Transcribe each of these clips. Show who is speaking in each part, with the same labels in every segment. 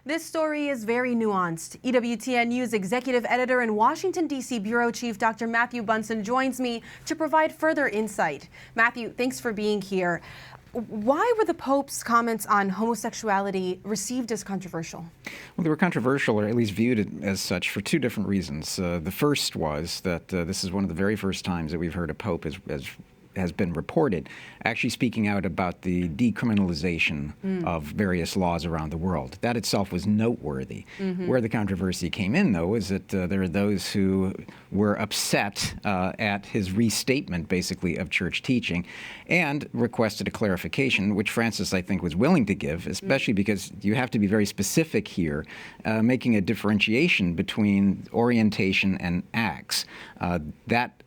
Speaker 1: This story is very nuanced. EWTN News Executive Editor and Washington, D.C. Bureau Chief Dr. Matthew Bunson joins me to provide further insight. Matthew, thanks for being here. Why were the Pope's comments on homosexuality received as controversial?
Speaker 2: Well, they were controversial, or at least viewed as such, for two different reasons. The first was that this is one of the very first times that we've heard a Pope has been reported actually speaking out about the decriminalization of various laws around the world. That itself was noteworthy. Where the controversy came in, though, is that there are those who were upset at his restatement, basically, of church teaching and requested a clarification, which Francis, I think, was willing to give, especially because you have to be very specific here, making a differentiation between orientation and acts. That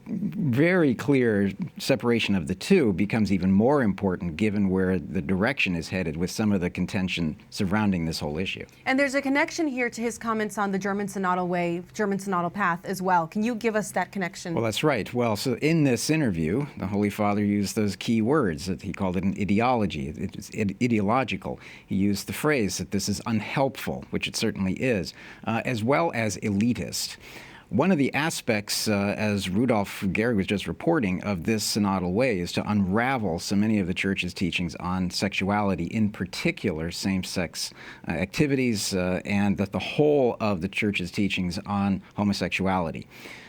Speaker 2: very clear separation of the two becomes even more important given where the direction is headed with some of the contention surrounding this whole issue.
Speaker 1: And there's a connection here to his comments on the German synodal way, German synodal path as well. Can you give us that connection?
Speaker 2: Well, that's right. Well, so in this interview, the Holy Father used those key words. That he called it an ideology. It's ideological. He used the phrase that this is unhelpful, which it certainly is, as well as elitist. One of the aspects, as Rudolph Gehrig was just reporting, of this synodal way is to unravel so many of the Church's teachings on sexuality, in particular same-sex activities, and that the whole of the Church's teachings on homosexuality.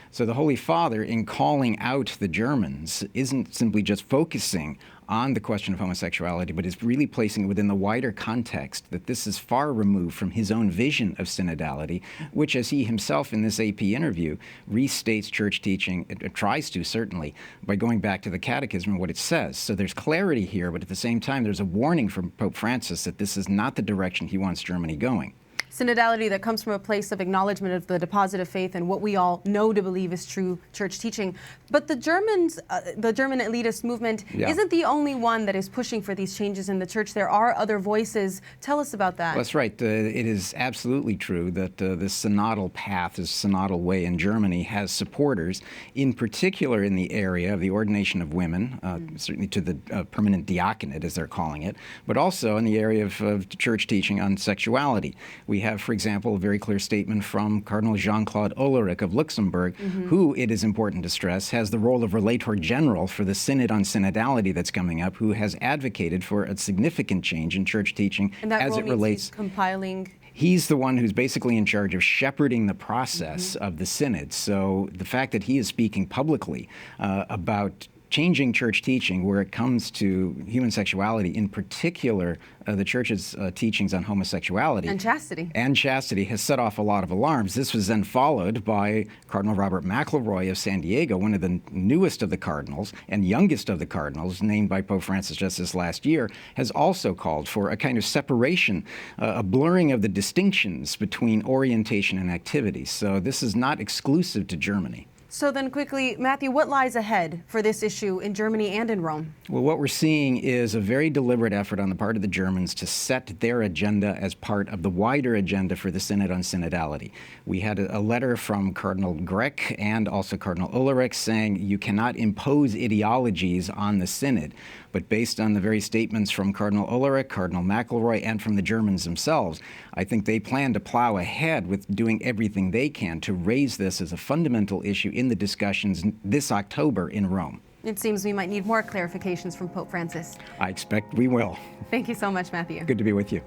Speaker 2: So the Holy Father, in calling out the Germans, isn't simply just focusing on the question of homosexuality, but is really placing it within the wider context that this is far removed from his own vision of synodality, which, as he himself in this AP interview, restates church teaching, it tries to certainly, by going back to the Catechism and what it says. So there's clarity here, but at the same time, there's a warning from Pope Francis that this is not the direction he wants Germany going.
Speaker 1: Synodality that comes from a place of acknowledgement of the deposit of faith and what we all know to believe is true church teaching. But the German elitist movement isn't the only one that is pushing for these changes in the church. There are other voices. Tell us about that.
Speaker 2: Well, that's right. It is absolutely true that this synodal path, this synodal way in Germany, has supporters, in particular in the area of the ordination of women, certainly to the permanent diaconate, as they're calling it, but also in the area of church teaching on sexuality. We have, for example, a very clear statement from Cardinal Jean-Claude Ulrich of Luxembourg, who, it is important to stress, has the role of Relator General for the Synod on Synodality that's coming up, who has advocated for a significant change in church teaching as it relates.
Speaker 1: Compiling.
Speaker 2: He's the one who's basically in charge of shepherding the process of the Synod. So the fact that he is speaking publicly about changing church teaching where it comes to human sexuality, in particular the Church's teachings on homosexuality
Speaker 1: and
Speaker 2: chastity, has set off a lot of alarms. This was then followed by Cardinal Robert McElroy of San Diego, one of the newest of the cardinals and youngest of the cardinals, named by Pope Francis just this last year, has also called for a kind of separation, a blurring of the distinctions between orientation and activity. So this is not exclusive to Germany.
Speaker 1: So then quickly, Matthew, what lies ahead for this issue in Germany and in Rome?
Speaker 2: Well, what we're seeing is a very deliberate effort on the part of the Germans to set their agenda as part of the wider agenda for the Synod on Synodality. We had a letter from Cardinal Grech and also Cardinal Ulrich saying you cannot impose ideologies on the Synod. But based on the very statements from Cardinal Ulrich, Cardinal McElroy, and from the Germans themselves, I think they plan to plow ahead with doing everything they can to raise this as a fundamental issue in the discussions this October in Rome.
Speaker 1: It seems we might need more clarifications from Pope Francis.
Speaker 2: I expect we will.
Speaker 1: Thank you so much, Matthew.
Speaker 2: Good to be with you.